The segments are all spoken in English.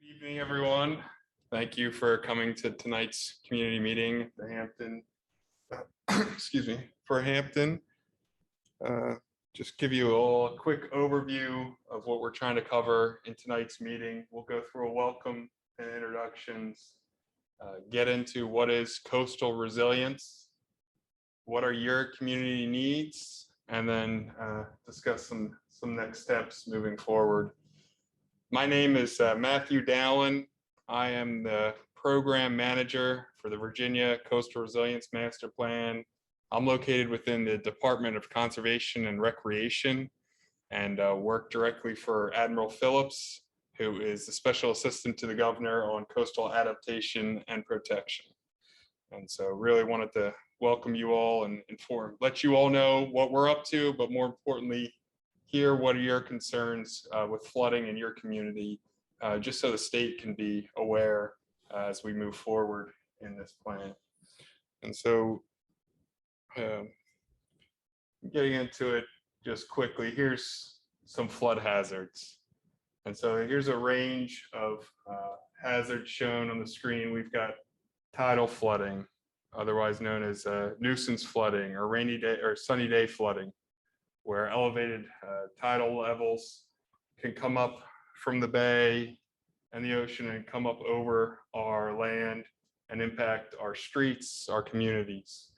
Good evening, everyone. Thank you for coming to tonight's community meeting, the Hampton, for Hampton. Just give you all a quick overview of what we're trying to cover in tonight's meeting. We'll go through a welcome and introductions, get into what is coastal resilience, what are your community needs, and then discuss some next steps moving forward. My name is Matthew Dowling. I am the program manager for the Virginia Coastal Resilience Master Plan. I'm located within the Department of Conservation and Recreation and work directly for Admiral Phillips, who is the Special Assistant to the Governor on Coastal Adaptation and Protection. And so really wanted to welcome you all and let you all know what we're up to, but more importantly, hear what are your concerns with flooding in your community, just so the state can be aware as we move forward in this plan. And so getting into it just quickly, here's some flood hazards. And so here's a range of hazards shown on the screen. We've got tidal flooding, otherwise known as nuisance flooding or rainy day or sunny day flooding, where elevated tidal levels can come up from the bay and the ocean and come up over our land and impact our streets, our communities.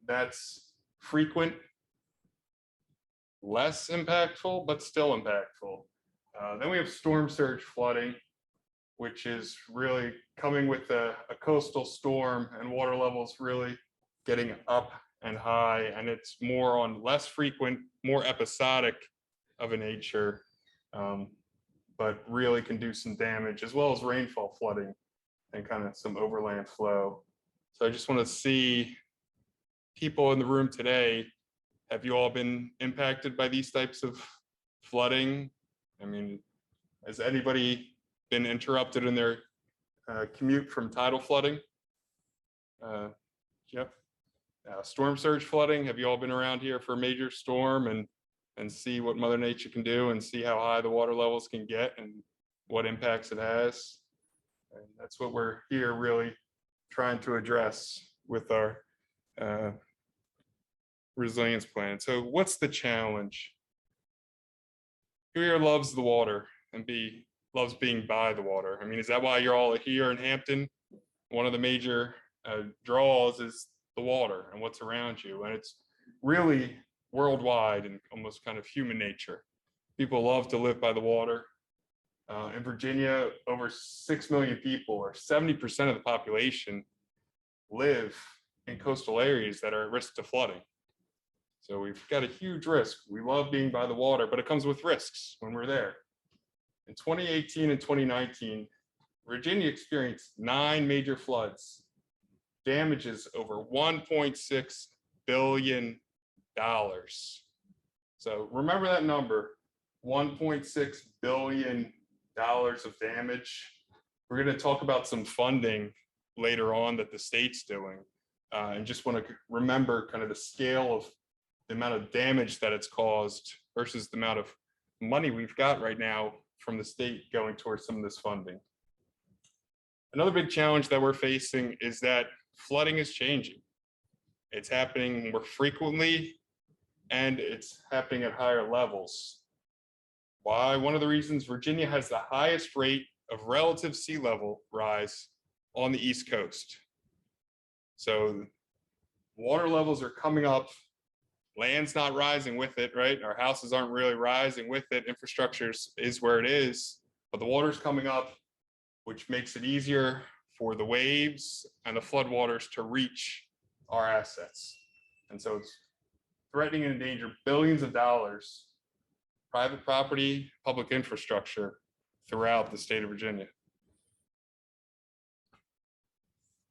That's frequent, less impactful, but still impactful. Then we have storm surge flooding, which is really coming with a coastal storm and water levels really getting up and high, and it's more on less frequent, more episodic of a nature, but really can do some damage, as well as rainfall flooding and kind of some overland flow. So I just want to see people in the room today, have you all been impacted by these types of flooding? I mean, has anybody been interrupted in their commute from tidal flooding? Yep. Storm surge flooding, have you all been around here for a major storm and see what Mother Nature can do and see how high the water levels can get and what impacts it has? And that's what we're here really trying to address with our resilience plan. So what's the challenge? Who here loves the water and loves being by the water? I mean, is that why you're all here in Hampton? One of the major draws is the water and what's around you, and it's really worldwide and almost kind of human nature. People love to live by the water. In Virginia, over 6 million people, or 70% of the population, live in coastal areas that are at risk to flooding. So we've got a huge risk. We love being by the water, but it comes with risks when we're there. In 2018 and 2019, Virginia experienced 9 major floods, damages over $1.6 billion. So remember that number, $1.6 billion of damage. We're going to talk about some funding later on that the state's doing, and just want to remember kind of the scale of the amount of damage that it's caused versus the amount of money we've got right now from the state going towards some of this funding. Another big challenge that we're facing is that flooding is changing. It's happening more frequently and it's happening at higher levels. Why? One of the reasons Virginia has the highest rate of relative sea level rise on the East Coast. So water levels are coming up, land's not rising with it, right? Our houses aren't really rising with it. Infrastructure is where it is, but the water's coming up, which makes it easier for the waves and the floodwaters to reach our assets. And so it's threatening and endanger billions of dollars, private property, public infrastructure throughout the state of Virginia.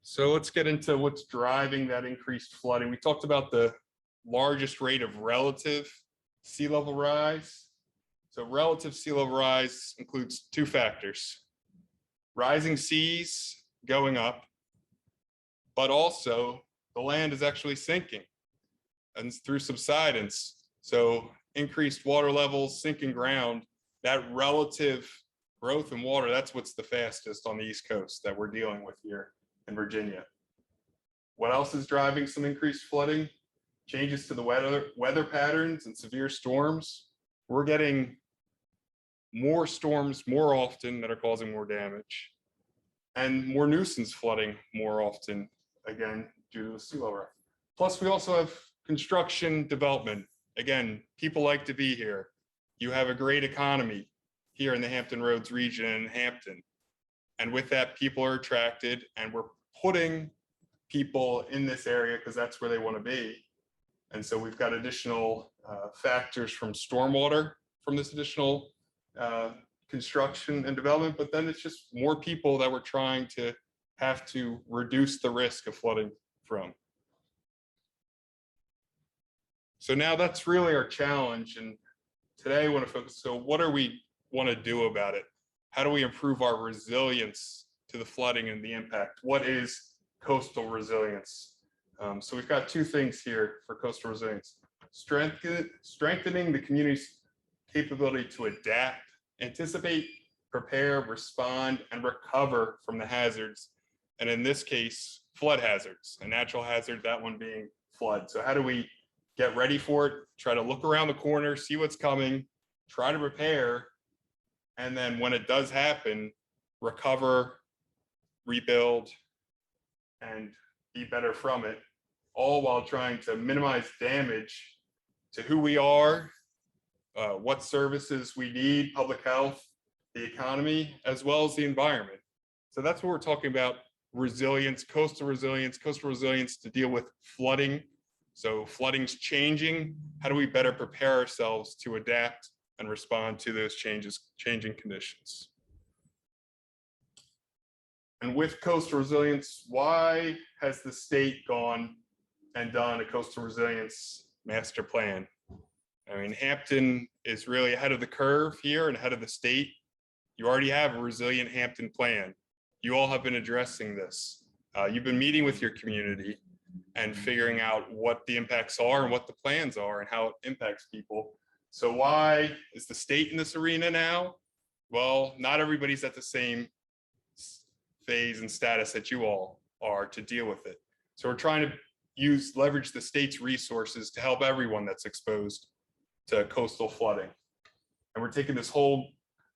So let's get into what's driving that increased flooding. We talked about the largest rate of relative sea level rise. So relative sea level rise includes 2 factors: rising seas going up, but also the land is actually sinking and through subsidence. So increased water levels, sinking ground, that relative growth in water, that's what's the fastest on the East Coast that we're dealing with here in Virginia. What else is driving some increased flooding? Changes to the weather patterns and severe storms. We're getting more storms more often that are causing more damage, and more nuisance flooding more often, again, due to the sea level rise. Plus, we also have construction development. Again, people like to be here. You have a great economy here in the Hampton Roads region in Hampton. And with that, people are attracted, and we're putting people in this area because that's where they want to be. And so we've got additional factors from stormwater from this additional construction and development, but then it's just more people that we're trying to have to reduce the risk of flooding from. So now that's really our challenge. And today I want to focus, so what do we want to do about it? How do we improve our resilience to the flooding and the impact? What is coastal resilience? So we've got two things here for coastal resilience. Strengthening the community's capability to adapt, anticipate, prepare, respond, and recover from the hazards. And in this case, flood hazards, a natural hazard, that one being flood. So how do we get ready for it? Try to look around the corner, see what's coming, try to prepare, and then when it does happen, recover, rebuild, and be better from it, all while trying to minimize damage to who we are, what services we need, public health, the economy, as well as the environment. So that's what we're talking about: resilience, coastal resilience to deal with flooding. So flooding's changing. How do we better prepare ourselves to adapt and respond to those changing conditions? And with coastal resilience, why has the state gone and done a coastal resilience master plan? I mean, Hampton is really ahead of the curve here and ahead of the state. You already have a resilient Hampton plan. You all have been addressing this. You've been meeting with your community and figuring out what the impacts are and what the plans are and how it impacts people. So why is the state in this arena now? Well, not everybody's at the same phase and status that you all are to deal with it. So we're trying to leverage the state's resources to help everyone that's exposed to coastal flooding. And we're taking this whole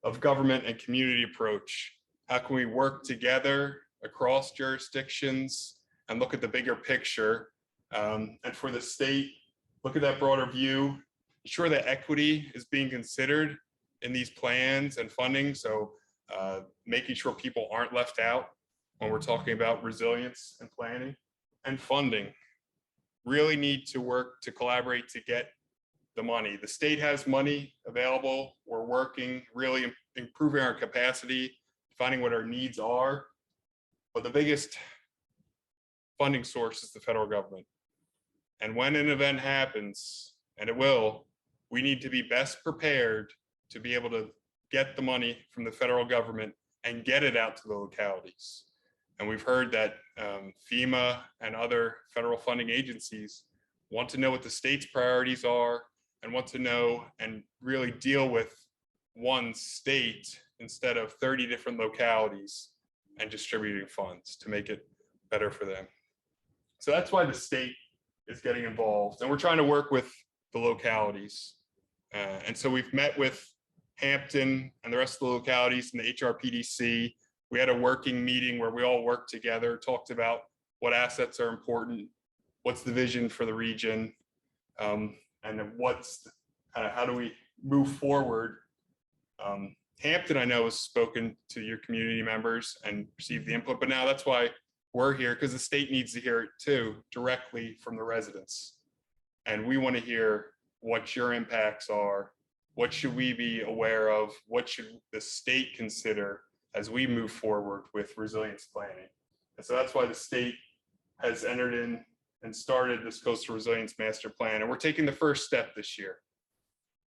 of government and community approach. How can we work together across jurisdictions and look at the bigger picture? And for the state, look at that broader view, ensure that equity is being considered in these plans and funding. So making sure people aren't left out when we're talking about resilience and planning. And funding. Really need to work to collaborate to get the money. The state has money available. We're working, really improving our capacity, finding what our needs are. But the biggest funding source is the federal government. And when an event happens, and it will, we need to be best prepared to be able to get the money from the federal government and get it out to the localities. And we've heard that FEMA and other federal funding agencies want to know what the state's priorities are and want to know and really deal with one state instead of 30 different localities and distributing funds to make it better for them. So that's why the state is getting involved. And we're trying to work with the localities. And so we've met with Hampton and the rest of the localities in the HRPDC. We had a working meeting where we all worked together, talked about what assets are important, what's the vision for the region, and then how do we move forward. Hampton, I know, has spoken to your community members and received the input, but now that's why we're here, because the state needs to hear it too, directly from the residents. And we want to hear what your impacts are, what should we be aware of, what should the state consider as we move forward with resilience planning. And so that's why the state has entered in and started this coastal resilience master plan. And we're taking the first step this year.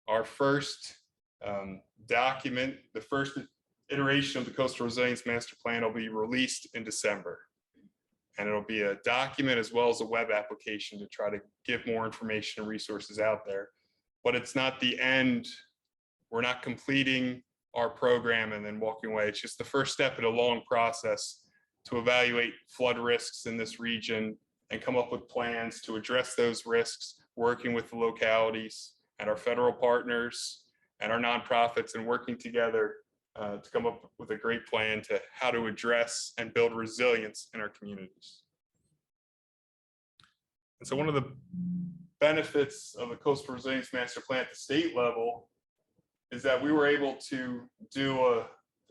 Our first document, the first iteration of the coastal resilience master plan will be released in December. And it'll be a document as well as a web application to try to give more information and resources out there. But it's not the end. We're not completing our program and then walking away. It's just the first step in a long process to evaluate flood risks in this region and come up with plans to address those risks, working with the localities and our federal partners and our nonprofits, and working together to come up with a great plan to how to address and build resilience in our communities. And so one of the benefits of the Coastal Resilience Master Plan at the state level is that we were able to do a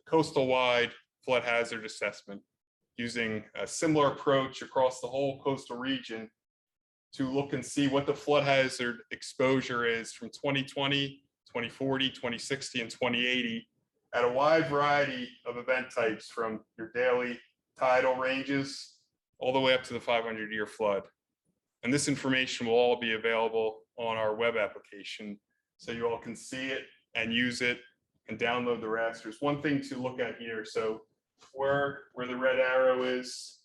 coastal-wide flood hazard assessment using a similar approach across the whole coastal region to look and see what the flood hazard exposure is from 2020, 2040, 2060, and 2080 at a wide variety of event types, from your daily tidal ranges all the way up to the 500-year flood. And this information will all be available on our web application, so you all can see it and use it and download the rasters. One thing to look at here, so where the red arrow is,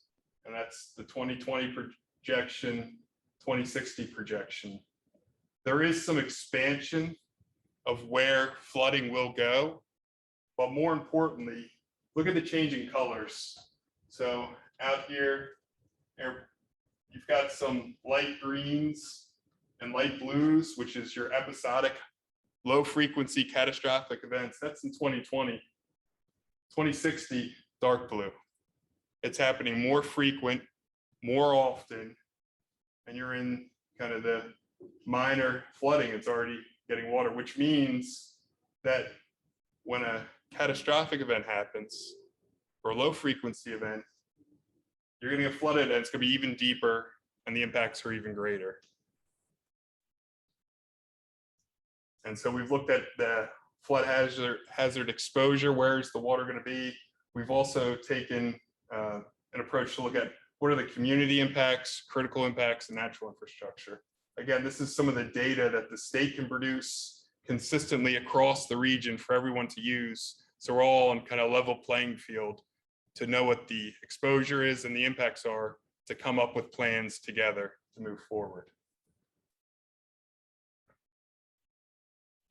and that's the 2020 projection, 2060 projection. There is some expansion of where flooding will go, but more importantly, look at the changing colors. So out here, you've got some light greens and light blues, which is your episodic low frequency catastrophic events. That's in 2020. 2060, dark blue. It's happening more frequent, more often, and you're in kind of the minor flooding. It's already getting water, which means that when a catastrophic event happens, or a low frequency event, you're going to get flooded, and it's going to be even deeper, and the impacts are even greater. And so we've looked at the flood hazard exposure. Where is the water going to be? We've also taken an approach to look at what are the community impacts, critical impacts, and natural infrastructure. Again, this is some of the data that the state can produce consistently across the region for everyone to use. So we're all on kind of level playing field to know what the exposure is and the impacts are, to come up with plans together to move forward.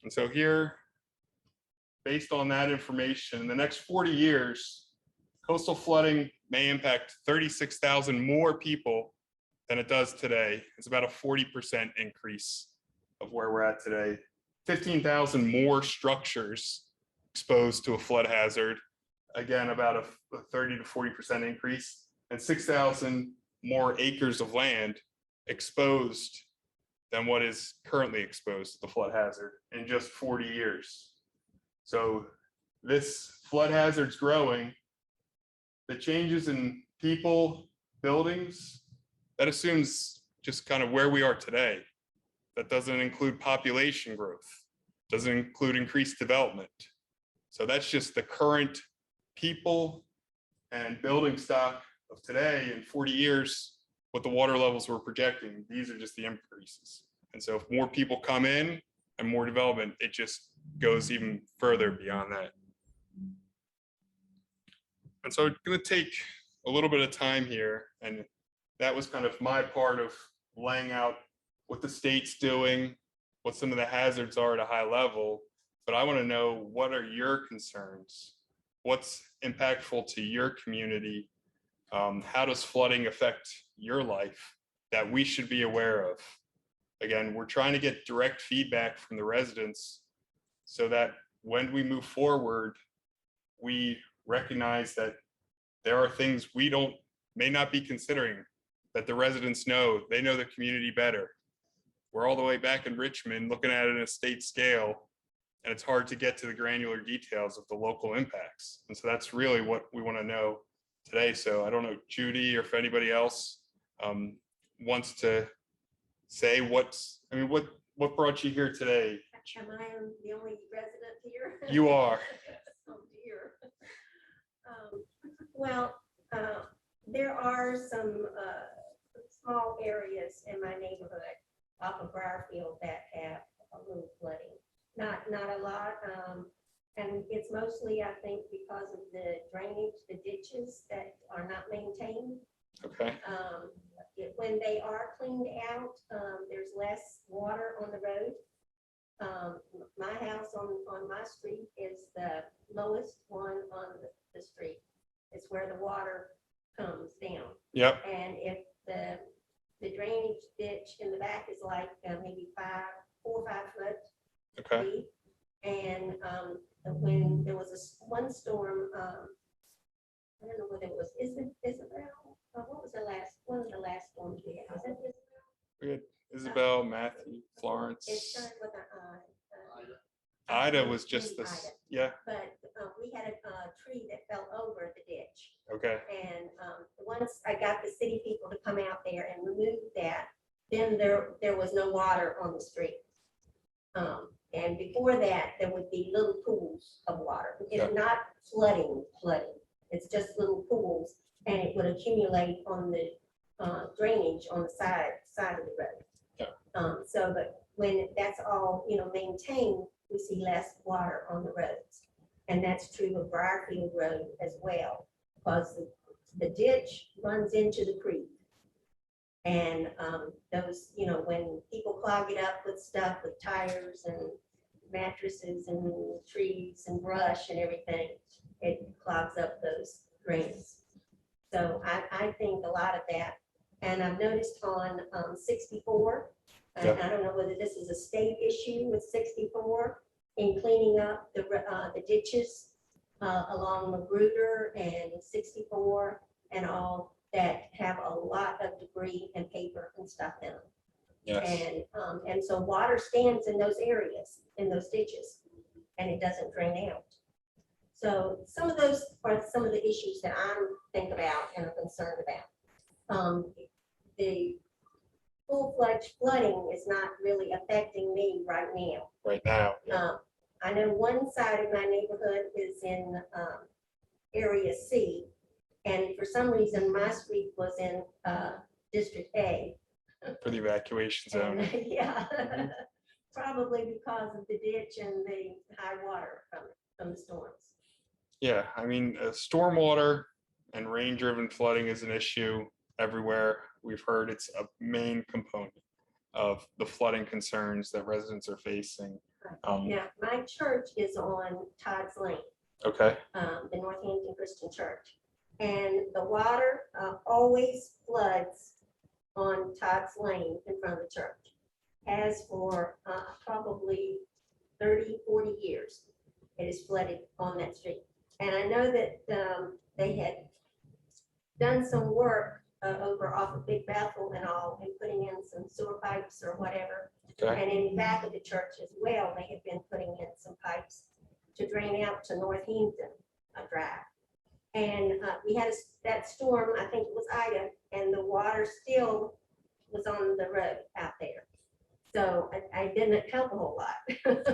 And so here, based on that information, in the next 40 years, coastal flooding may impact 36,000 more people than it does today. It's about a 40% increase of where we're at today. 15,000 more structures exposed to a flood hazard. Again, about a 30 to 40% increase, and 6,000 more acres of land exposed than what is currently exposed to the flood hazard in just 40 years. So this flood hazard's growing. The changes in people, buildings, that assumes just kind of where we are today. That doesn't include population growth, doesn't include increased development. So that's just the current people and building stock of today. In 40 years, what the water levels we're projecting, these are just the increases. And so if more people come in and more development, it just goes even further beyond that. And so it's going to take a little bit of time here, and that was kind of my part of laying out what the state's doing, what some of the hazards are at a high level. But I want to know, what are your concerns? What's impactful to your community? How does flooding affect your life that we should be aware of? Again, we're trying to get direct feedback from the residents so that when we move forward, we recognize that there are things we may not be considering, that the residents know. They know the community better. We're all the way back in Richmond looking at it in a state scale, and it's hard to get to the granular details of the local impacts. And so that's really what we want to know today. So I don't know, Judy, or if anybody else wants to say what brought you here today? Am I the only resident here? You are. Oh dear. Well, there are some small areas in my neighborhood off of Briarfield that have a little flooding. Not a lot, and it's mostly, I think, because of the drainage, the ditches that are not maintained. Okay. When they are cleaned out, there's less water on the road. My house on my street is the lowest one on the street. It's where the water comes down. Yep. And if the drainage ditch in the back is like maybe 4 or 5 foot Okay. deep. And when there was one storm, I don't know whether it was Isabel. What was one of the last storms we had? Was it Isabel? We had Isabel, Matthew, It Florence. started with Ida was just Maybe this. Ida. Yeah. But we had a tree that fell over the ditch. Okay. And once I got the city people to come out there and remove that, then there was no water on the street. And before that, there would be little pools of water. It's Yeah. not flooding. It's just little pools, and it would accumulate on the drainage on the side of the road. Yeah. But when that's all, maintained, we see less water on the roads. And that's true of Briarfield Road as well, because the ditch runs into the creek. And those, when people clog it up with stuff, with tires and mattresses and trees and brush and everything, it clogs up those drains. So I think a lot of that. And I've noticed on 64, and Yeah. I don't know whether this is a state issue with 64, in cleaning up the ditches along Magruder and 64 and all that have a lot of debris and paper and stuff in them. Yes. And so water stands in those areas, in those ditches, and it doesn't drain out. So some of those are some of the issues that I'm thinking about and are concerned about. The full-fledged flooding is not really affecting me right now. Right now. Yeah. I know one side of my neighborhood is in area C, and for some reason, my street was in District A. For the evacuation zone. And, yeah, probably because of the ditch and the high water from the storms. Yeah, I mean, stormwater and rain-driven flooding is an issue everywhere. We've heard it's a main component of the flooding concerns that residents are facing. Now, my church is on Todd's Lane, Okay. the Northampton Christian Church. And the water always floods on Todd's Lane in front of the church. Has for probably 30, 40 years. It is flooded on that street. And I know that they had done some work over off of Big Bethel and all, and putting in some sewer pipes or whatever. Okay. And in back of the church as well, they had been putting in some pipes to drain out to Northampton Drive. And we had that storm, I think it was Ida, and the water still was on the road out there. So I didn't help a whole lot.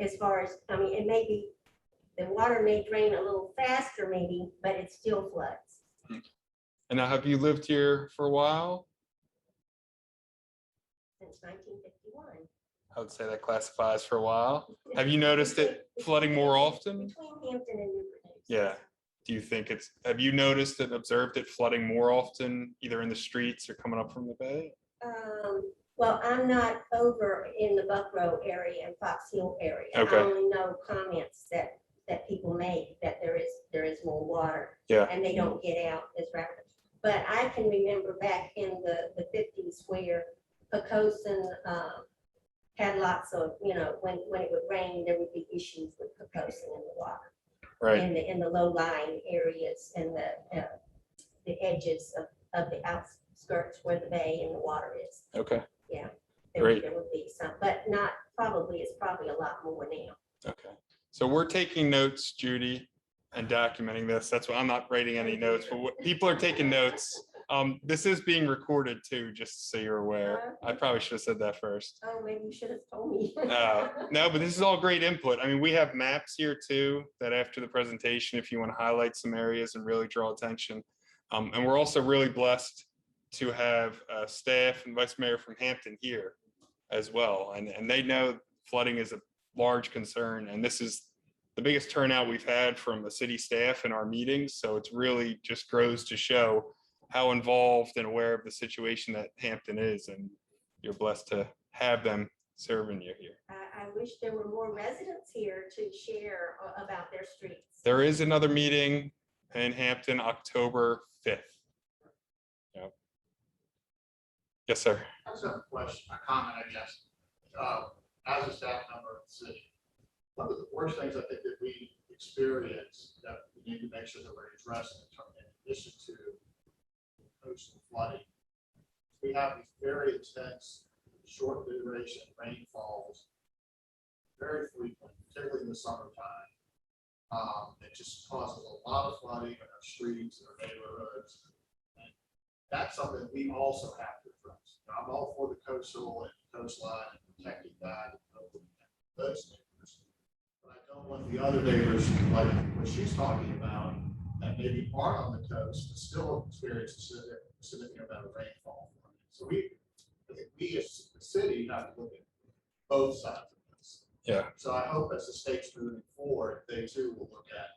As far as, I mean, it may be, the water may drain a little faster maybe, but it still floods. And now, have you lived here for a while? Since 1951. I would say that classifies for a while. Have you noticed it flooding more often? Between Hampton and Newport. Yeah. Do you think have you noticed and observed it flooding more often, either in the streets or coming up from the bay? Well, I'm not over in the Buckrow area and Fox Hill area. Okay. I only know comments that people make that there is more water. Yeah. And they don't get out as rapidly. But I can remember back in the 50s where Pocosin had lots of, when it would rain, there would be issues with Pocosin in the water. Right. In the low-lying areas and the edges of the outskirts where the bay and the water is. Okay. Yeah. Great. There would be some, but not probably, it's probably a lot more now. Okay. So we're taking notes, Judy, and documenting this. That's why I'm not writing any notes, but people are taking notes. This is being recorded too, just so you're aware. I probably should have said that first. Oh, maybe you should have told me. No, but this is all great input. I mean, we have maps here too, that after the presentation, if you want to highlight some areas and really draw attention. And we're also really blessed to have staff and Vice Mayor from Hampton here as well. And they know flooding is a large concern. And this is the biggest turnout we've had from the city staff in our meetings. So it's really just grows to show how involved and aware of the situation that Hampton is. And you're blessed to have them serving you here. I wish there were more residents here to share about their streets. There is another meeting in Hampton, October 5th. Yep. Yes, sir. I just have a question, a comment, I guess. As a staff member of the city, one of the worst things I think that we experience that we need to make sure that we're addressing in addition to coastal flooding, we have these very intense, short duration rainfalls, very frequent, particularly in the summertime. It just causes a lot of flooding in our streets and our neighborhoods. And that's something we also have to address. Now, I'm all for the coastal and coastline and protecting that and those neighbors. But I don't want the other neighbors, like what she's talking about, that maybe aren't on the coast, to still experience a significant amount of rainfall. So I think we as the city have to look at both sides of this. Yeah. So I hope as the state's moving forward, they too will look at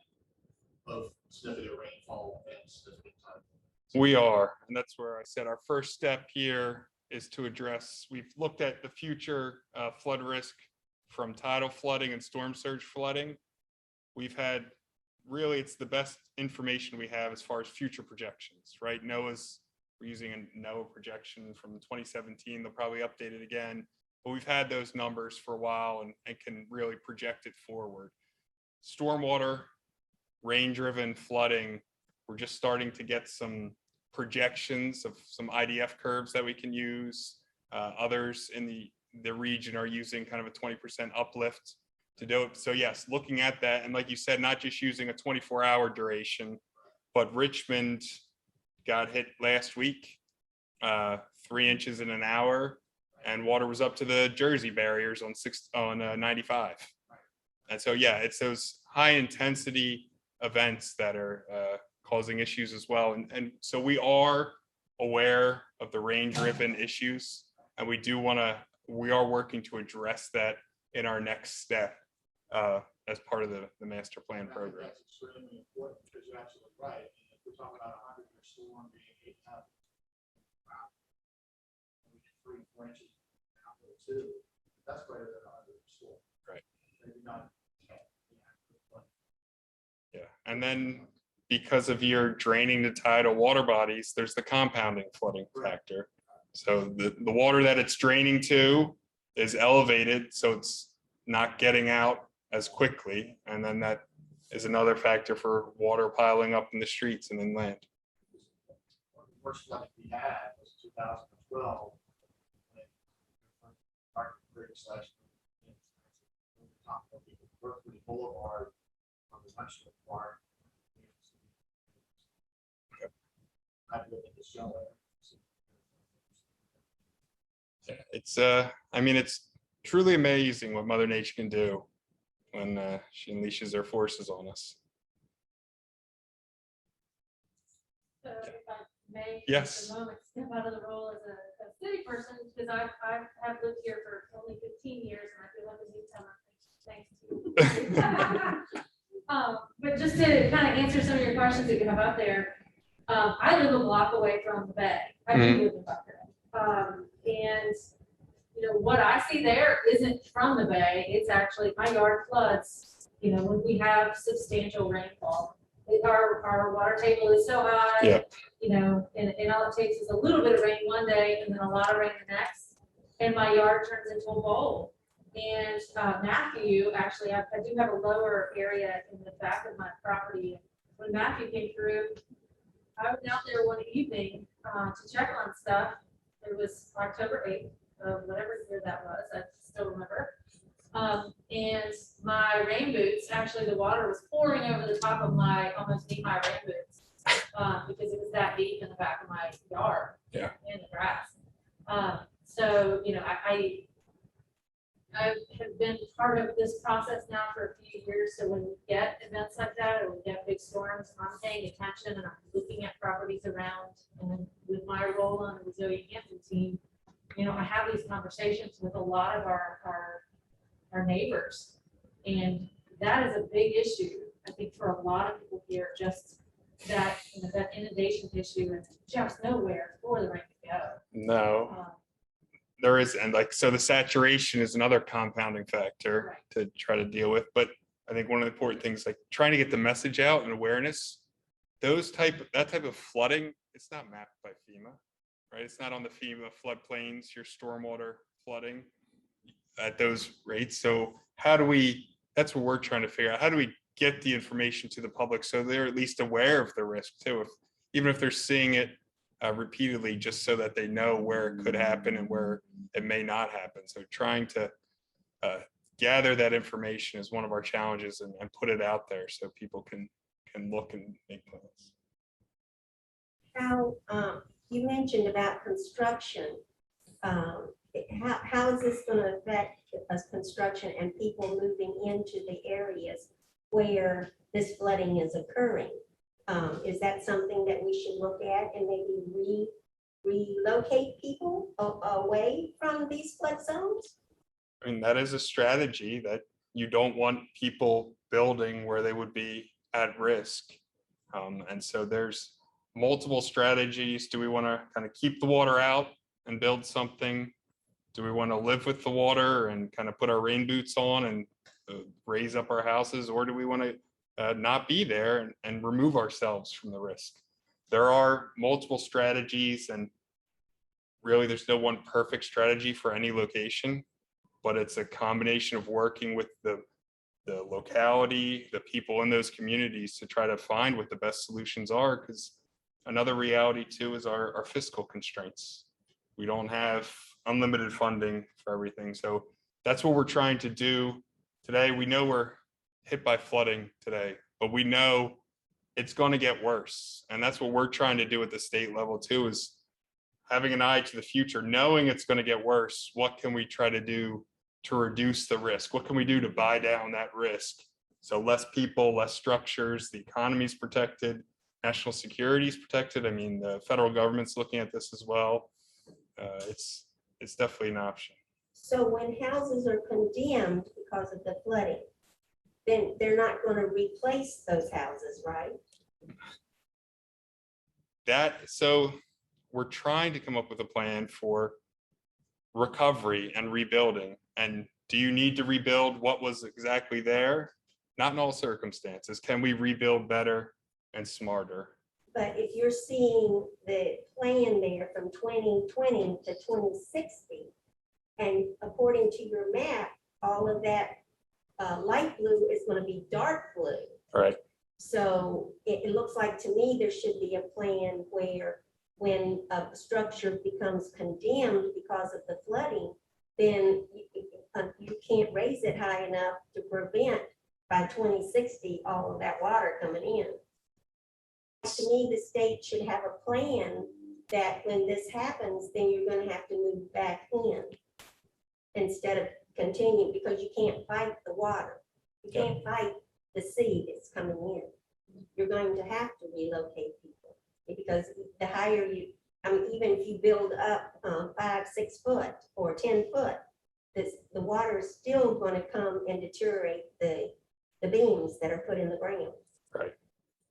both significant rainfall and significant time. We are, and that's where I said our first step here is to address, we've looked at the future flood risk from tidal flooding and storm surge flooding. We've had, really, it's the best information we have as far as future projections, right? We're using a NOAA projection from 2017. They'll probably update it again, but we've had those numbers for a while and can really project it forward. Stormwater, rain-driven flooding, we're just starting to get some projections of some IDF curves that we can use. Others in the region are using kind of a 20% uplift to do it. So yes, looking at that, and like you said, not just using a 24-hour duration, but Richmond got hit last week, 3 inches in an hour, and water was up to the Jersey barriers on 95. And so yeah, it's those high intensity events that are causing issues as well. And so we are aware of the rain-driven issues, and we are working to address that in our next step as part of the master plan program. That's extremely important because you're absolutely right. If we're talking about a 100-year storm being 8 times, we get 3 or 4 inches down to 2. That's greater than a 100-year storm. Right. Maybe not 10. Yeah, and then because of your draining the tidal water bodies, there's the compounding flooding factor. So the water that it's draining to is elevated, so it's not getting out as quickly. And then that is another factor for water piling up in the streets and inland. One of the worst flooding we had was 2012. Berkeley Boulevard on the Western Park. I've lived in this show. Yeah, it's I mean, it's truly amazing what Mother Nature can do when she unleashes her forces on us. So if I may, Yes. for a moment, step out of the role as a city person, because I have lived here for only 15 years, and I feel like a newcomer. Thanks to you. But just to kind of answer some of your questions that you have out there, I live a block away from the bay. I do live in Buckhead. And you know, what I see there isn't from the bay. It's actually my yard floods, you know, when we have substantial rainfall. Our water table is so high, Yep. you know, and all it takes is a little bit of rain one day and then a lot of rain the next, and my yard turns into a bowl. And Matthew, actually, I do have a lower area in the back of my property. When Matthew came through, I was out there one evening to check on stuff. It was October 8th of whatever year that was. I still remember. And my rain boots, actually the water was pouring over the top of my, almost knee-high rain boots because it was that deep in the back of my yard. Yeah. In the grass. So, you know, I have been part of this process now for a few years. So when we get events like that, or we get big storms, I'm paying attention and I'm looking at properties around. And with my role on the Resilient Hampton team, you know, I have these conversations with a lot of our neighbors, and that is a big issue, I think, for a lot of people here. Just that, you know, that inundation issue is just nowhere for the rain to go. No. there is, and like, so the saturation is another compounding factor Right. to try to deal with. But I think one of the important things, like trying to get the message out and awareness, that type of flooding, it's not mapped by FEMA, right? It's not on the FEMA floodplains, your stormwater flooding at those rates. So that's what we're trying to figure out. How do we get the information to the public so they're at least aware of the risk too, even if they're seeing it repeatedly, just so that they know where it could happen and where it may not happen. So trying to gather that information is one of our challenges, and put it out there so people can look and make plans. How, you mentioned about construction. How is this going to affect us construction and people moving into the areas where this flooding is occurring? Is that something that we should look at and maybe relocate people away from these flood zones? I mean, that is a strategy, that you don't want people building where they would be at risk. And so there's multiple strategies. Do we want to kind of keep the water out and build something? Do we want to live with the water and kind of put our rain boots on and raise up our houses? Or do we want to not be there and remove ourselves from the risk? There are multiple strategies, and really there's no one perfect strategy for any location, but it's a combination of working with the locality, the people in those communities, to try to find what the best solutions are. Because another reality too is our fiscal constraints. We don't have unlimited funding for everything. So that's what we're trying to do today. We know we're hit by flooding today, but we know it's going to get worse. And that's what we're trying to do at the state level too, is having an eye to the future, knowing it's going to get worse. What can we try to do to reduce the risk? What can we do to buy down that risk? So less people, less structures, the economy's protected, national security is protected. I mean, the federal government's looking at this as well. It's definitely an option. So when houses are condemned because of the flooding, then they're not going to replace those houses, right? So we're trying to come up with a plan for recovery and rebuilding. And do you need to rebuild what was exactly there? Not in all circumstances. Can we rebuild better and smarter? But if you're seeing the plan there from 2020 to 2060, and according to your map, all of that light blue is going to be dark blue. Right. So it looks like to me there should be a plan where when a structure becomes condemned because of the flooding, then you can't raise it high enough to prevent by 2060 all of that water coming in. To me, the state should have a plan that when this happens, then you're going to have to move back in instead of continue, because you can't fight the water. You can't fight the sea that's coming in. You're going to have to relocate people, because the higher you, I mean, even if you build up 5, 6 foot or 10 foot, the water is still going to come and deteriorate the beams that are put in the ground. Right.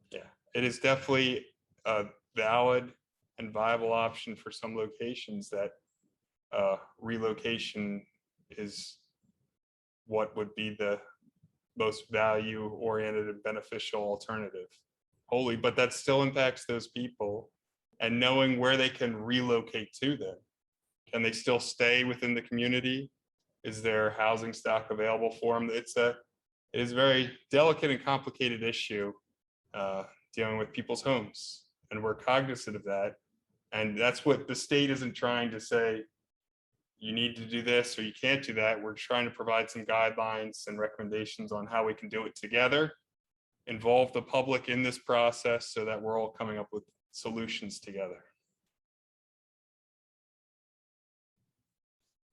Yeah, it is definitely a valid and viable option for some locations that relocation is what would be the most value oriented and beneficial alternative wholly, but that still impacts those people. And knowing where they can relocate to then. Can they still stay within the community? Is there housing stock available for them? It is a very delicate and complicated issue dealing with people's homes. And we're cognizant of that. And that's what the state isn't trying to say, you need to do this or you can't do that. We're trying to provide some guidelines and recommendations on how we can do it together, involve the public in this process so that we're all coming up with solutions together.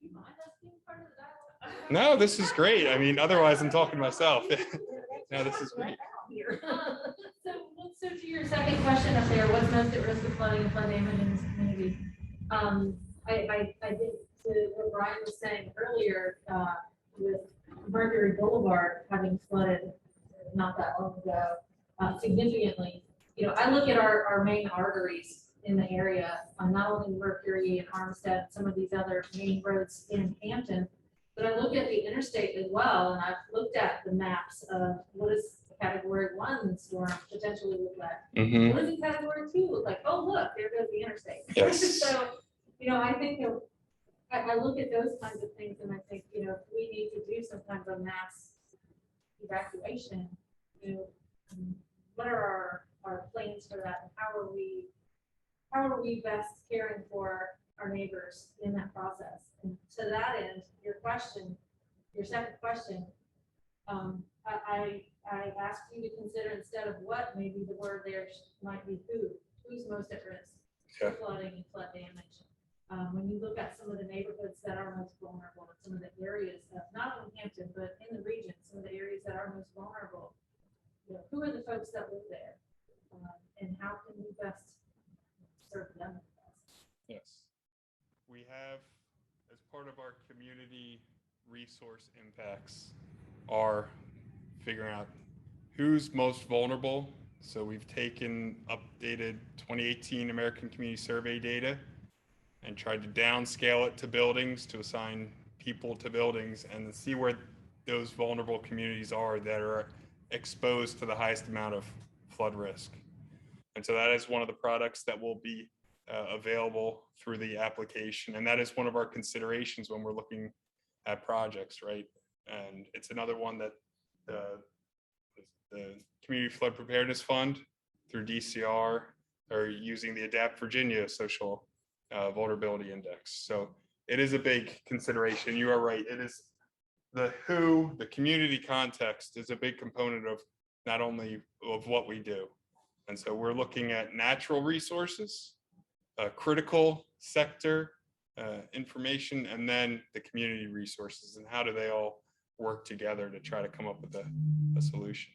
Do you mind us being part of the dialogue? No, this is great. I mean, otherwise I'm talking to myself. No, this is great. So to your second question up there, what's most at risk of flooding and flood damage in this community? I did to what Brian was saying earlier, with Mercury Boulevard having flooded not that long ago, significantly. You know, I look at our main arteries in the area, not only Mercury and Armstead, some of these other main roads in Hampton, but I look at the interstate as well, and I've looked at the maps of what does category 1 storm potentially look like? Mhm. What does a category 2 look like? Oh, look, there goes the interstate. Yes. So, I think I look at those kinds of things and I think, if we need to do some kind of a mass evacuation, what are our plans for that? And how are we best caring for our neighbors in that process? And to that end, your second question, I asked you to consider instead of what, maybe the word there might be who's most at risk for Okay. flooding and flood damage. When you look at some of the neighborhoods that are most vulnerable, and some of the areas, not only Hampton, but in the region, some of the areas that are most vulnerable, who are the folks that live there? And how can we best serve them? Yes. We have, as part of our community resource impacts, are figuring out who's most vulnerable. So we've taken updated 2018 American Community Survey data and tried to downscale it to buildings, to assign people to buildings, and see where those vulnerable communities are that are exposed to the highest amount of flood risk. And so that is one of the products that will be available through the application. And that is one of our considerations when we're looking at projects, right? And it's another one that the Community Flood Preparedness Fund through DCR are using the Adapt Virginia Social Vulnerability Index. So it is a big consideration. You are right. It is the community context is a big component of not only of what we do. And so we're looking at natural resources, critical sector information, and then the community resources, and how do they all work together to try to come up with a solution.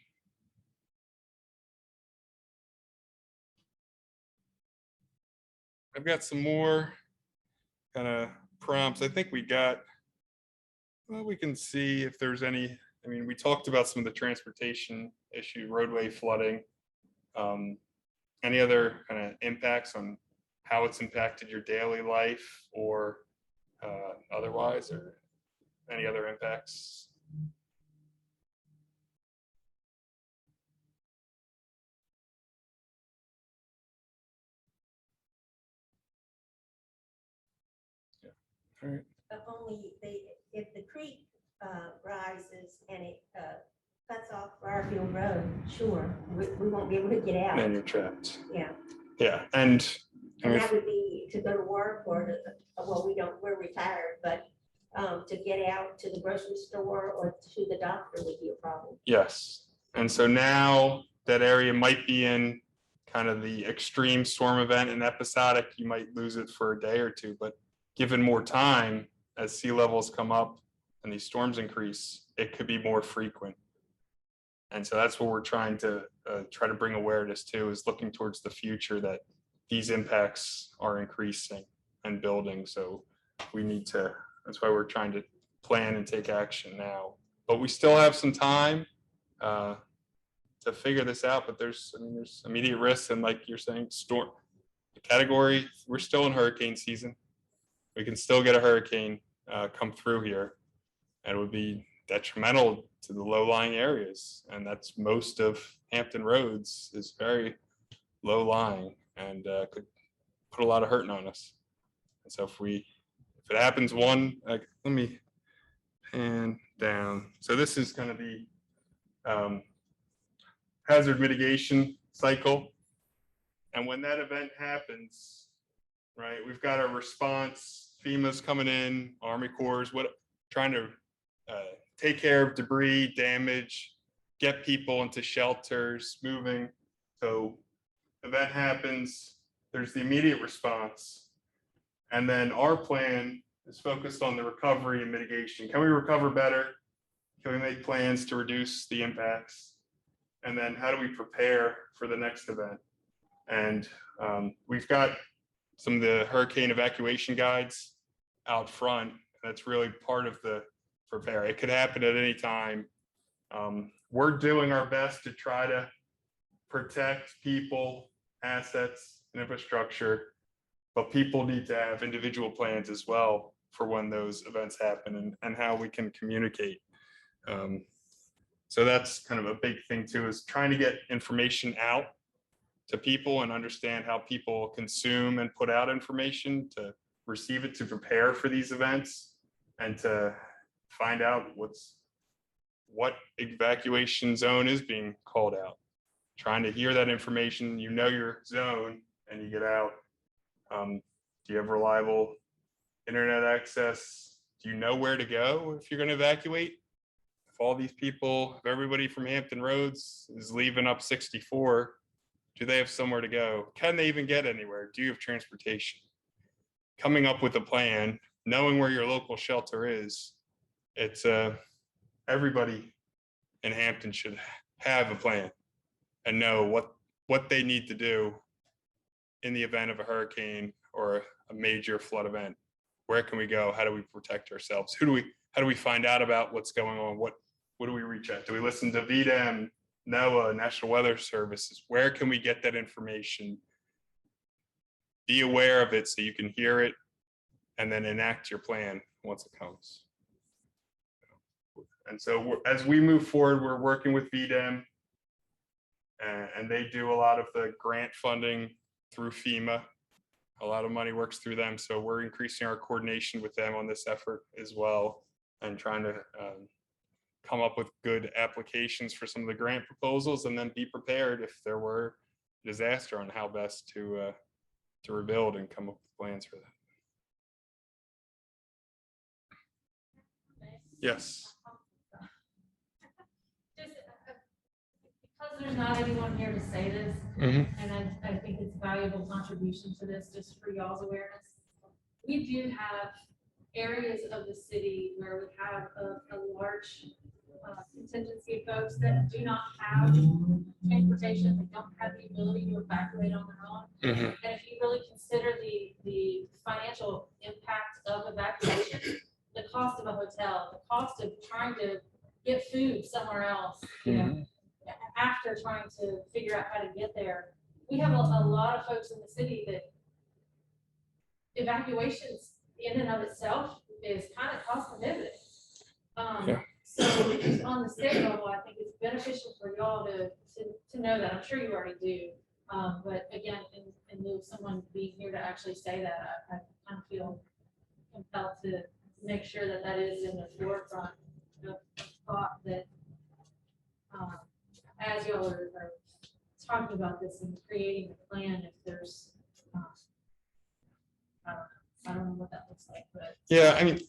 I've got some more kind of prompts. I think we can see if there's any. I mean, we talked about some of the transportation issue, roadway flooding. Any other kind of impacts on how it's impacted your daily life or otherwise, or any other impacts? Yeah. All right. Only if the creek rises and it cuts off Garfield Road, sure, we won't be able to get out. And you're trapped. Yeah, Yeah, and I mean, that would be to go to work or we're retired, but to get out to the grocery store or to the doctor would be a problem. yes. And so now that area might be in kind of the extreme storm event and episodic, you might lose it for a day or two, but given more time as sea levels come up and these storms increase, it could be more frequent. And so that's what we're trying to bring awareness to, is looking towards the future that these impacts are increasing and building. So we need to, that's why we're trying to plan and take action now. But we still have some time to figure this out. But there's immediate risks, and like you're saying, storm category, we're still in hurricane season. We can still get a hurricane come through here, and it would be detrimental to the low-lying areas. And that's most of Hampton roads is very low-lying and could put a lot of hurting on us. And so if it happens let me pan down. So this is kind of the hazard mitigation cycle. And when that event happens, right, we've got our response, FEMA's coming in, Army Corps, trying to take care of debris, damage, get people into shelters, moving. So event happens, there's the immediate response. And then our plan is focused on the recovery and mitigation. Can we recover better? Can we make plans to reduce the impacts? And then how do we prepare for the next event? And we've got some of the hurricane evacuation guides out front. That's really part of the prepare. It could happen at any time. We're doing our best to try to protect people, assets, infrastructure, but people need to have individual plans as well for when those events happen and how we can communicate. So that's kind of a big thing too, is trying to get information out to people and understand how people consume and put out information, to receive it, to prepare for these events, and to find out what evacuation zone is being called out. Trying to hear that information, you know your zone, and you get out. Do you have reliable internet access? Do you know where to go if you're going to evacuate? If all these people, if everybody from Hampton Roads is leaving up 64, do they have somewhere to go? Can they even get anywhere? Do you have transportation? Coming up with a plan, knowing where your local shelter is, it's everybody in Hampton should have a plan and know what they need to do in the event of a hurricane or a major flood event. Where can we go? How do we protect ourselves? How do we find out about what's going on? What do we reach out? Do we listen to VDEM, NOAA, National Weather Services? Where can we get that information? Be aware of it so you can hear it and then enact your plan once it comes. And so as we move forward, we're working with VDEM, and they do a lot of the grant funding through FEMA. A lot of money works through them. So we're increasing our coordination with them on this effort as well, and trying to come up with good applications for some of the grant proposals, and then be prepared if there were a disaster on how best to rebuild and come up with plans for that. Yes. Just because there's not anyone here to say this, Mhm. and I think it's a valuable contribution to this, just for y'all's awareness. We do have areas of the city where we have a large contingency of folks that do not have transportation, they don't have the ability to evacuate on their own. Mhm. And if you really consider the financial impact of evacuation, the cost of a hotel, the cost of trying to get food somewhere else, you know, after trying to figure out how to get there. We have a lot of folks in the city that evacuations in and of itself is kind of cost prohibitive. Yeah. So just on the state level, I think it's beneficial for y'all to know that. I'm sure you already do. But again, in lieu of someone being here to actually say that, I kind of feel compelled to make sure that that is in the forefront of thought, that as y'all are talking about this and creating a plan, if there's, I don't know what that looks like, but. Yeah, I mean,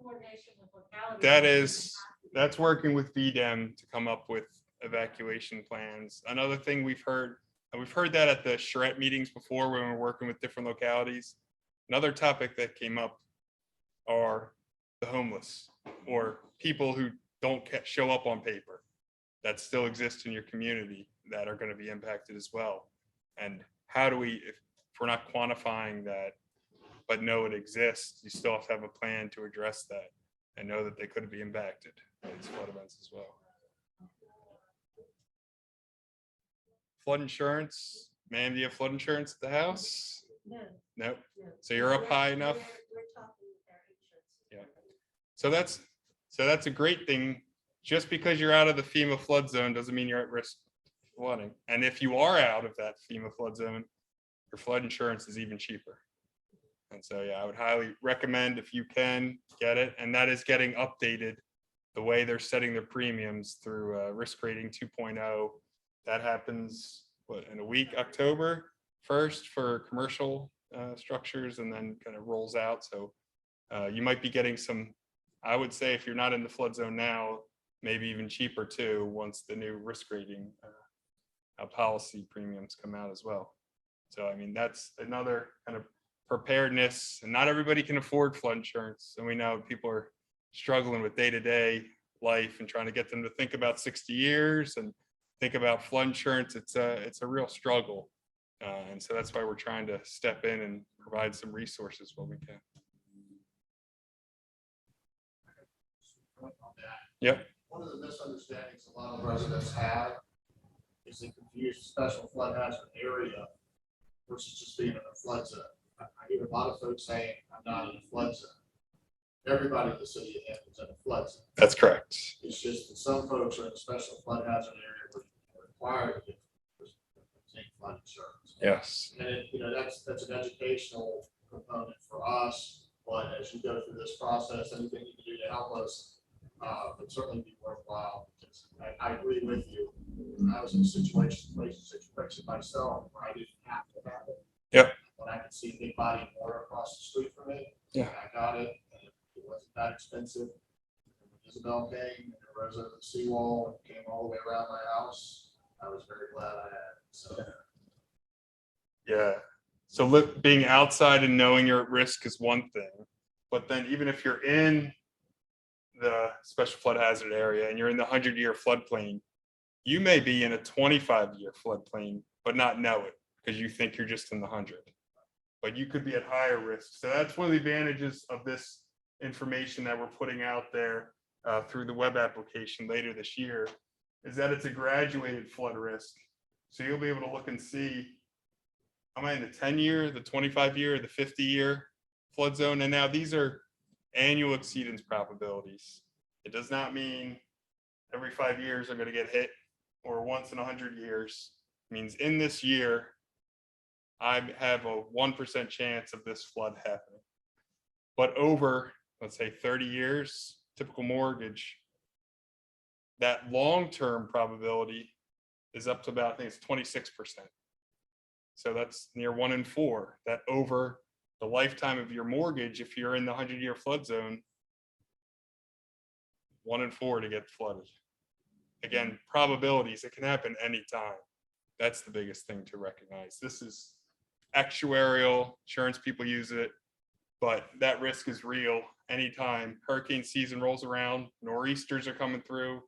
Coordination with localities. that's working with VDEM to come up with evacuation plans. Another thing we've heard that at the charrette meetings before when we're working with different localities. Another topic that came up are the homeless, or people who don't show up on paper, that still exist in your community, that are going to be impacted as well. And how do we, if we're not quantifying that, but know it exists, you still have to have a plan to address that and know that they could be impacted by these flood events as well. Flood insurance, ma'am, do you have flood insurance at the house? No. Nope. No. So you're up high enough? We're talking with our insurance. Yeah. So that's a great thing. Just because you're out of the FEMA flood zone doesn't mean you're at risk of flooding. And if you are out of that FEMA flood zone, your flood insurance is even cheaper. And so, yeah, I would highly recommend, if you can, get it. And that is getting updated. The way they're setting their premiums through risk rating 2.0. That happens in a week, October 1st for commercial structures, and then kind of rolls out. So you might be getting some, I would say, if you're not in the flood zone now, maybe even cheaper too, once the new risk rating policy premiums come out as well. So, I mean, that's another kind of preparedness, and not everybody can afford flood insurance. And we know people are struggling with day-to-day life and trying to get them to think about 60 years and think about flood insurance. It's a real struggle. And so that's why we're trying to step in and provide some resources where we can. On that, Yep. one of the misunderstandings a lot of residents have is they confuse special flood hazard area versus just being in a flood zone. I hear a lot of folks saying, I'm not in a flood zone. Everybody in the city of Hampton's in a flood zone. That's correct. It's just that some folks are in a special flood hazard area where they're required to get flood insurance. Yes. And that's an educational component for us, but as you go through this process, anything you can do to help us would certainly be worthwhile. Because I agree with you. I was in a situation myself where I didn't have to have it. Yep. When I could see a big body of water across the street from me, Yeah. I got it, and it wasn't that expensive. And when Isabel came and it rose over the seawall and came all the way around my house, I was very glad I had it. So. Yeah. So being outside and knowing you're at risk is one thing, but then even if you're in the special flood hazard area and you're in the 100-year floodplain, you may be in a 25-year floodplain, but not know it because you think you're just in the 100. But you could be at higher risk. So that's one of the advantages of this information that we're putting out there through the web application later this year, is that it's a graduated flood risk. So you'll be able to look and see, am I in the 10-year, the 25-year, the 50-year flood zone? And now these are annual exceedance probabilities. It does not mean every 5 years I'm going to get hit or once in 100 years. It means in this year, I have a 1% chance of this flood happening. But over, let's say 30 years, typical mortgage, that long-term probability is up to about, I think it's 26%. So that's near 1 in 4, that over the lifetime of your mortgage, if you're in the 100-year flood zone, 1 in 4 to get flooded. Again, probabilities, it can happen anytime. That's the biggest thing to recognize. This is actuarial, insurance people use it, but that risk is real anytime hurricane season rolls around, nor'easters are coming through,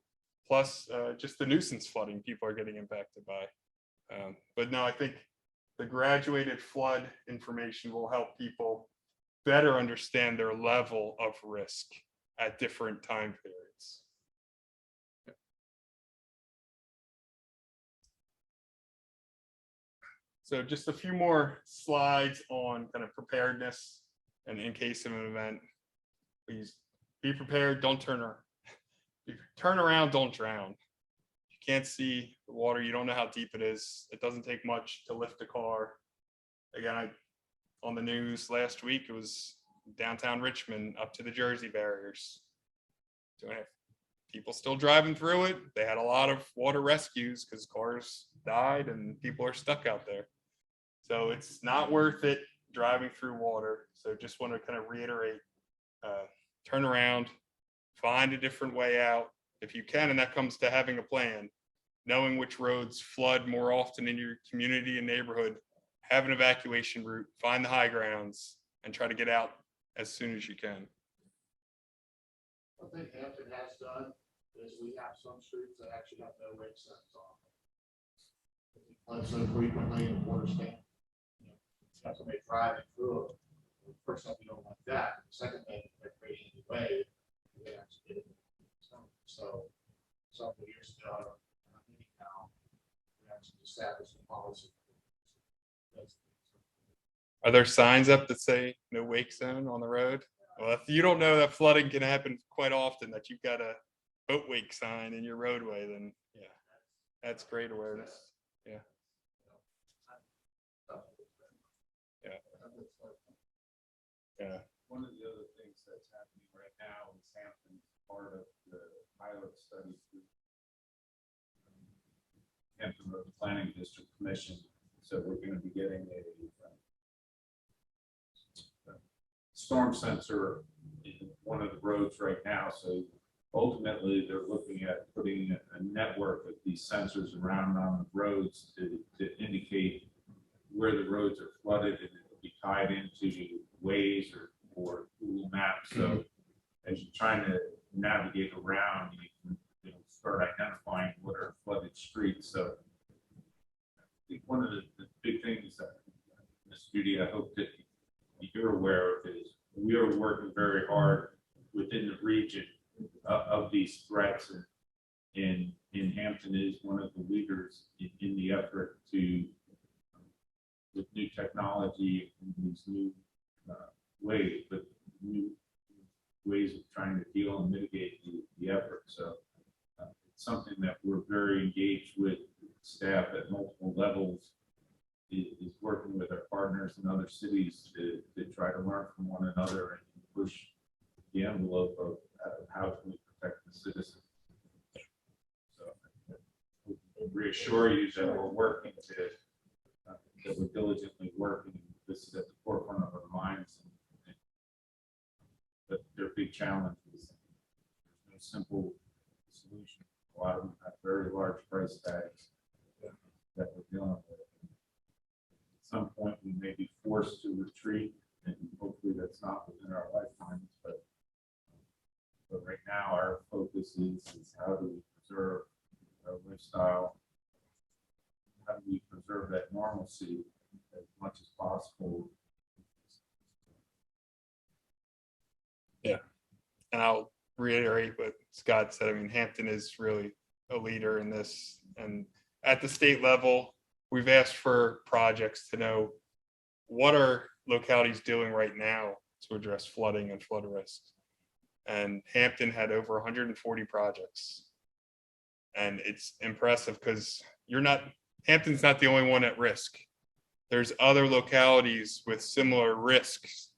plus just the nuisance flooding people are getting impacted by. But no, I think the graduated flood information will help people better understand their level of risk at different time periods. So just a few more slides on kind of preparedness and in case of an event. Please be prepared, don't turn around. Turn around, don't drown. You can't see the water, you don't know how deep it is. It doesn't take much to lift a car. Again, on the news last week, it was downtown Richmond up to the Jersey barriers. So people still driving through it. They had a lot of water rescues because cars died and people are stuck out there. So it's not worth it driving through water. So just want to kind of reiterate, turn around, find a different way out if you can. And that comes to having a plan, knowing which roads flood more often in your community and neighborhood, have an evacuation route, find the high grounds, and try to get out as soon as you can. One thing Hampton has done is we have some streets that actually have no wake signs on them. If you flood so frequently and water stand, have somebody driving through it. First off, we don't want that. Second thing, they're creating a wave. We actually get it. So several years ago, anyhow, we actually established a policy. Are there signs up that say no wake zone on the road? Well, if you don't know that flooding can happen quite often, that you've got a boat wake sign in your roadway, then yeah, that's great awareness. Yeah. Yeah. One of the other things that's happening right now is Hampton, part of the pilot study through Hampton Road Planning District Commission. So we're going to be getting a storm sensor in one of the roads right now. So ultimately, they're looking at putting a network of these sensors around on the roads to indicate where the roads are flooded, and it will be tied into Waze or Google Maps. So as you're trying to navigate around, you can start identifying what are flooded streets. So I think one of the big things that Ms. Judy, I hope that you're aware of, is we are working very hard within the region of these threats, and Hampton is one of the leaders in the effort to with new technology and these new ways, but new ways of trying to deal and mitigate the effort. So it's something that we're very engaged with staff at multiple levels, is working with our partners in other cities to try to learn from one another and push the envelope of how can we protect the citizen. So reassure you that we're working that we're diligently working. This is at the forefront of our minds. But they're big challenges. There's no simple solution. A lot of them have very large price tags that we're dealing with. At some point, we may be forced to retreat, and hopefully that's not within our lifetimes. But right now, our focus is how do we preserve our lifestyle? How do we preserve that normalcy as much as possible? And I'll reiterate what Scott said. I mean, Hampton is really a leader in this. And at the state level, we've asked for projects to know what are localities doing right now to address flooding and flood risks. And Hampton had over 140 projects. And it's impressive because Hampton's not the only one at risk. There's other localities with similar risks,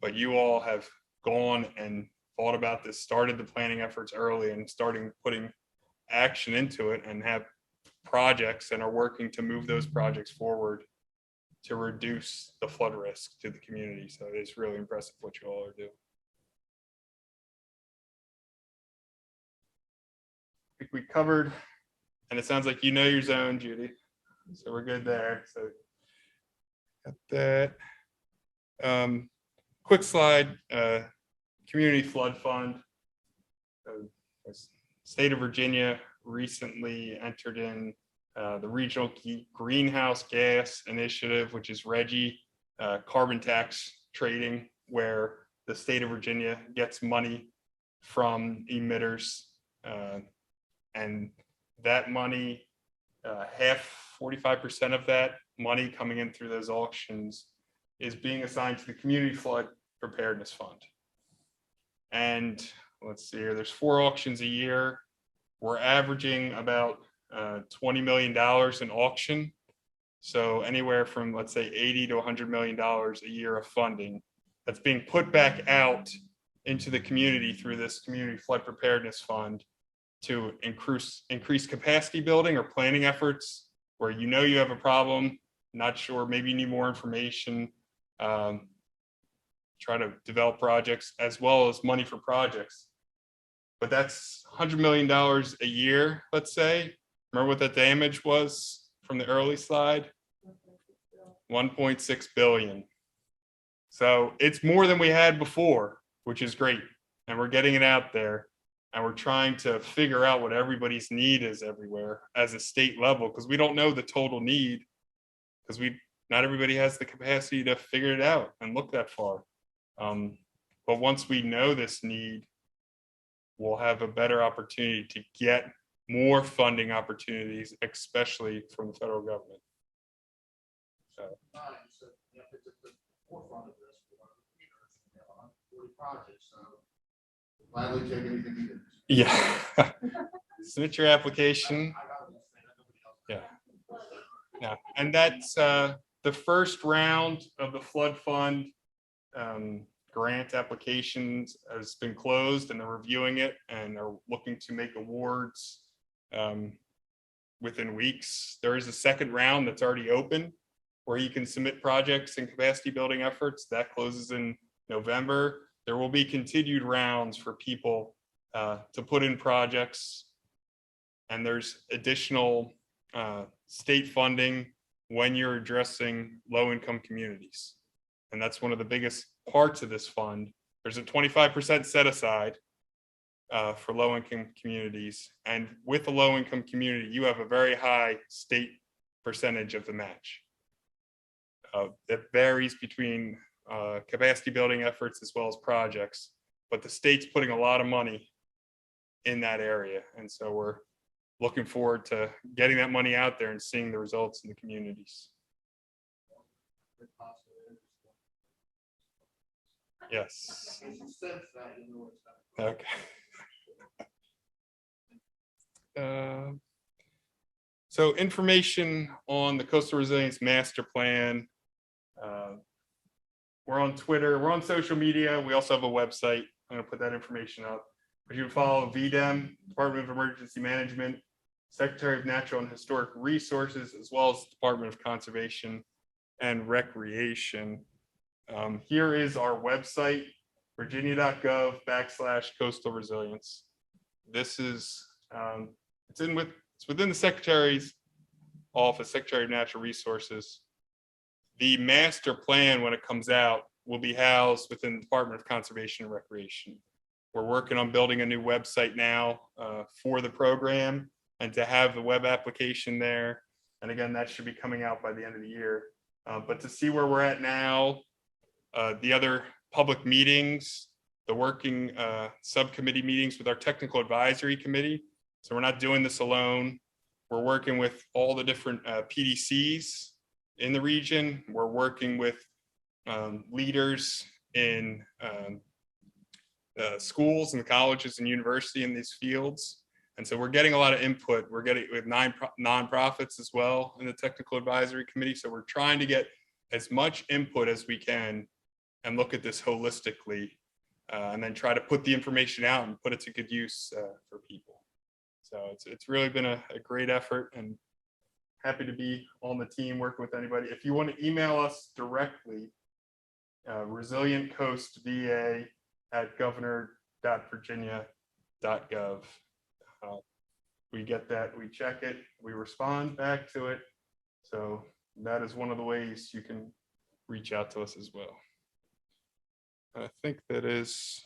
but you all have gone and thought about this, started the planning efforts early and starting putting action into it, and have projects and are working to move those projects forward to reduce the flood risk to the community. So it's really impressive what you all are doing. I think we covered, and it sounds like you know your zone, Judy. So we're good there. So got that. Quick slide. Community Flood Fund. The state of Virginia recently entered in the Regional Greenhouse Gas Initiative, which is RGGI, carbon tax trading, where the state of Virginia gets money from emitters. And that money, 45% of that money coming in through those auctions is being assigned to the Community Flood Preparedness Fund. And let's see here, there's 4 auctions a year. We're averaging about $20 million in auction. So anywhere from, let's say, $80 to $100 million a year of funding that's being put back out into the community through this Community Flood Preparedness Fund to increase capacity building or planning efforts where you know you have a problem, not sure, maybe you need more information, try to develop projects, as well as money for projects. But that's $100 million a year, let's say. Remember what that damage was from the early slide? 1.6 billion. So it's more than we had before, which is great. And we're getting it out there. And we're trying to figure out what everybody's need is everywhere as a state level, because we don't know the total need, because not everybody has the capacity to figure it out and look that far. But once we know this need, we'll have a better opportunity to get more funding opportunities, especially from the federal government. So. So, yeah, it's at the forefront of this. We have 140 projects, so gladly take anything you do. Yeah. Submit your application. Yeah. Yeah. And that's the first round of the flood fund grant applications has been closed, and they're reviewing it and are looking to make awards within weeks. There is a second round that's already open where you can submit projects and capacity building efforts. That closes in November. There will be continued rounds for people to put in projects, and there's additional state funding when you're addressing low-income communities. And that's one of the biggest parts of this fund. There's a 25% set aside for low-income communities. And with a low-income community, you have a very high state percentage of the match. That varies between capacity building efforts as well as projects, but the state's putting a lot of money in that area. And so we're looking forward to getting that money out there and seeing the results in the communities. Yes. If you sense that, you know what's happening. Okay. So information on the Coastal Resilience Master Plan. We're on Twitter, we're on social media. We also have a website. I'm gonna put that information up. But you can follow VDEM, Department of Emergency Management, Secretary of Natural and Historic Resources, as well as Department of Conservation and Recreation. Here is our website, virginia.gov/coastal resilience. This is, it's within the Secretary's office, Secretary of Natural Resources. The master plan, when it comes out, will be housed within the Department of Conservation and Recreation. We're working on building a new website now for the program and to have the web application there. And again, that should be coming out by the end of the year. But to see where we're at now, the other public meetings, the working subcommittee meetings with our technical advisory committee. So we're not doing this alone. We're working with all the different PDCs in the region. We're working with leaders in schools and colleges and university in these fields. And so we're getting a lot of input. We're getting with 9 nonprofits as well in the technical advisory committee. So we're trying to get as much input as we can and look at this holistically and then try to put the information out and put it to good use for people. So it's really been a great effort, and happy to be on the team working with anybody. If you want to email us directly, resilientcoastva@governor.virginia.gov. We get that, we check it, we respond back to it. So that is one of the ways you can reach out to us as well. I think that is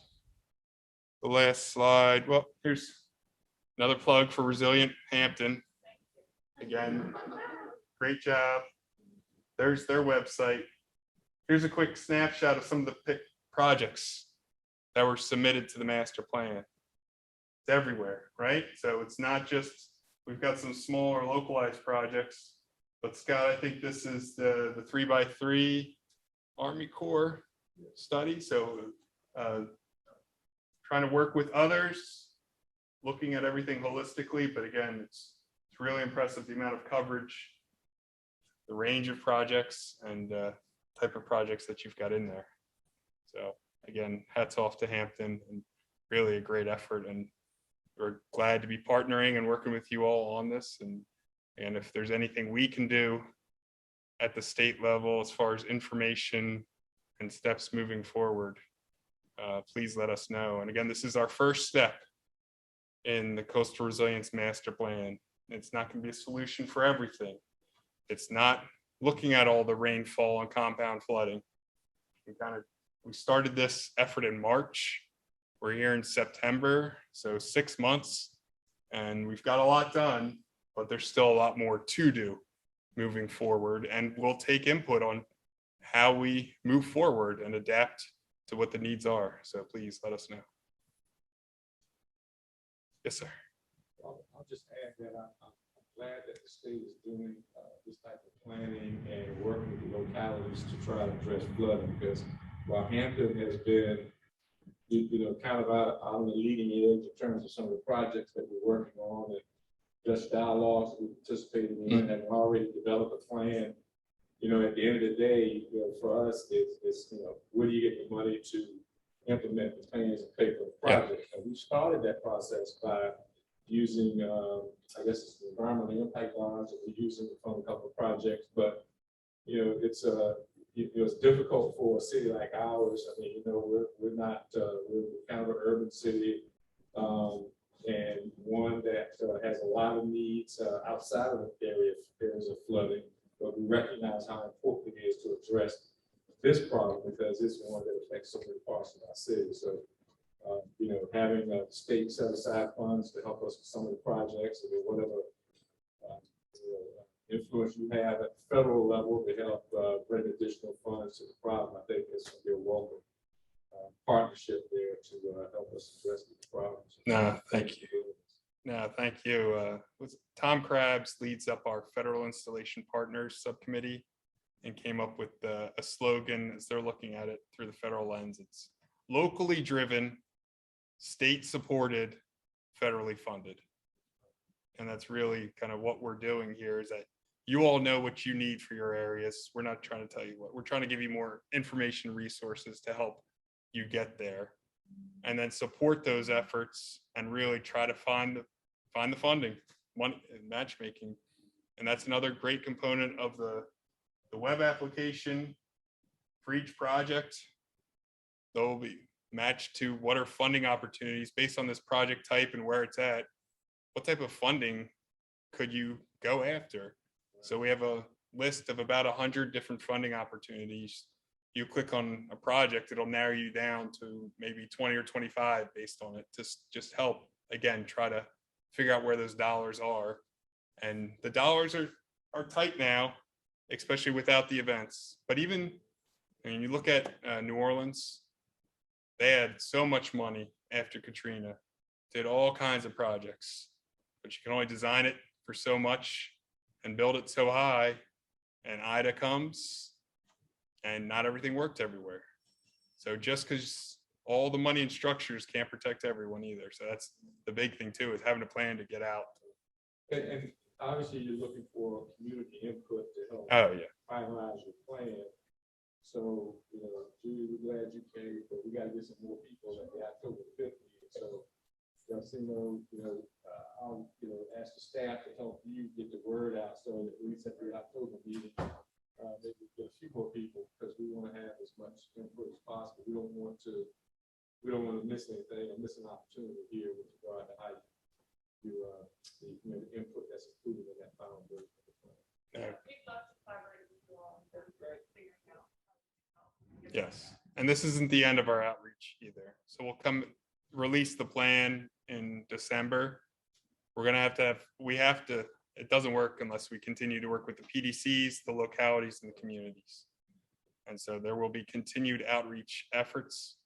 the last slide. Well, here's another plug for Resilient Hampton. Again, great job. There's their website. Here's a quick snapshot of some of the projects that were submitted to the master plan. It's everywhere, right? So it's not just, we've got some smaller localized projects, but Scott, I think this is the 3x3 Army Corps study. So trying to work with others, looking at everything holistically, but again, it's really impressive the amount of coverage, the range of projects, and type of projects that you've got in there. So again, hats off to Hampton, and really a great effort, and we're glad to be partnering and working with you all on this. And if there's anything we can do at the state level as far as information and steps moving forward, please let us know. And again, this is our first step in the Coastal Resilience Master Plan. It's not going to be a solution for everything. It's not looking at all the rainfall and compound flooding. We started this effort in March. We're here in September, so 6 months, and we've got a lot done, but there's still a lot more to do moving forward. And we'll take input on how we move forward and adapt to what the needs are. So please let us know. Yes, sir. I'll just add that I'm glad that the state is doing this type of planning and working with the localities to try to address flooding, because while Hampton has been, kind of out on the leading edge in terms of some of the projects that we're working on and just dialogues that we participated in and already developed a plan. At the end of the day, for us, it's where do you get the money to implement the plans and pay for the project? And we started that process by using, I guess it's the environmental impact bonds that we're using to fund a couple of projects, but it's difficult for a city like ours. I mean, we're not, we're kind of an urban city, and one that has a lot of needs outside of the area if there's a flooding. But we recognize how important it is to address this problem because it's one that affects so many parts of our city. So, having the state set aside funds to help us with some of the projects, or whatever influence you have at the federal level to help bring additional funds to the problem, I think it's a welcome partnership there to help us address these problems. No, thank you. No, thank you. Tom Krabs leads up our Federal Installation Partners Subcommittee, and came up with a slogan as they're looking at it through the federal lens. It's locally driven, state supported, federally funded. And that's really kind of what we're doing here, is that you all know what you need for your areas. We're not trying to tell you what, we're trying to give you more information, resources to help you get there. And then support those efforts and really try to find the funding, money, matchmaking. And that's another great component of the web application for each project. They'll be matched to what are funding opportunities based on this project type and where it's at. What type of funding could you go after? So we have a list of about 100 different funding opportunities. You click on a project, it'll narrow you down to maybe 20 or 25 based on it, to just help, again, try to figure out where those dollars are. And the dollars are tight now, especially without the events. But even, I mean, you look at New Orleans, they had so much money after Katrina, did all kinds of projects, but you can only design it for so much and build it so high, and Ida comes and not everything worked everywhere. So just because all the money and structures can't protect everyone either. So that's the big thing too, is having a plan to get out. And obviously you're looking for community input to help Oh yeah. finalize your plan. So, Julie, we're glad you came, but we gotta get some more people at the October 5th meeting. So, I'll, ask the staff to help you get the word out, so that at least at the October meeting, maybe get a few more people, because we want to have as much input as possible. We don't want to miss anything or miss an opportunity here with regard to how you the input that's included in that final version of the plan. Yes, and this isn't the end of our outreach either. So we'll release the plan in December. We're gonna have to it doesn't work unless we continue to work with the PDCs, the localities, and the communities. And so there will be continued outreach efforts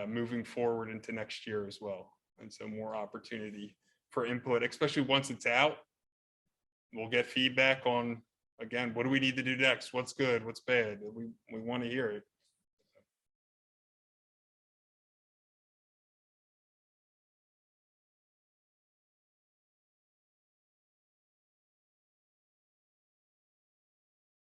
moving forward into next year as well. And so more opportunity for input, especially once it's out. We'll get feedback on, again, what do we need to do next? What's good? What's bad? We want to hear it.